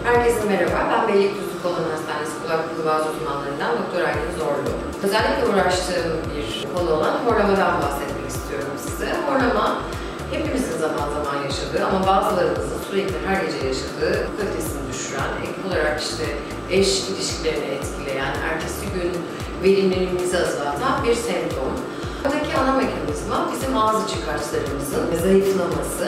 Herkese merhaba, ben Beylikdüzü Kolon Hastanesi Kulak Burun Boğaz uzmanlarından Doktor Aylin Zorlu. Özellikle uğraştığım bir konu olan horlamadan bahsetmek istiyorum size. Horlama, hepimizin zaman zaman yaşadığı ama bazılarımızın sürekli her gece yaşadığı, kalitesini düşüren, ek olarak eş ilişkilerini etkileyen, ertesi gün verimliliğimizi azaltan bir semptom. Buradaki ana mekanizma bizim ağız içi kaslarımızın zayıflaması.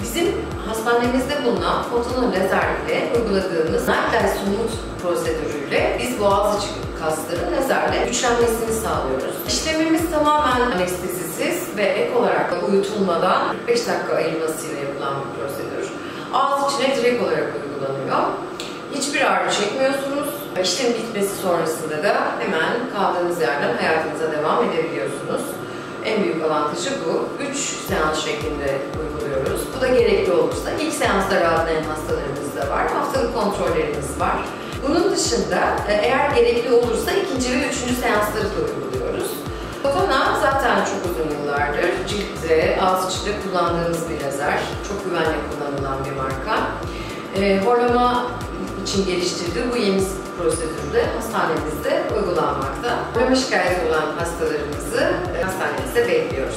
Bizim hastanemizde bulunan fotonun lazer ile uyguladığımız Night Smooth prosedürüyle biz boğaz içi kasların lazerle güçlenmesini sağlıyoruz. İşlemimiz tamamen anestezisiz ve ek olarak uyutulmadan 45 dakika ayırmasıyla yapılan bir prosedür. Ağız içine direkt olarak uygulanıyor. Hiçbir ağrı çekmiyorsunuz. İşlemin bitmesi sonrasında da hemen kaldığınız yerden hayatınıza devam edebiliyorsunuz. En büyük avantajı bu. 3 seans şeklinde uyguluyoruz. Bu da gerekli olursa ilk seansta rahatlayan hastalarımız da var. Haftalık kontrollerimiz var. Bunun dışında eğer gerekli olursa ikinci ve üçüncü seansları da uyguluyoruz. Fotona zaten çok uzun yıllardır ciltte, ağız içinde kullandığımız bir lazer. Çok güvenli kullanılan bir marka. Horlama için geliştirdiği bu yeni prosedürde hastanemizde uygulanmakta. Horlama şikayeti olan hastalarımızı hastanemizde bekliyoruz.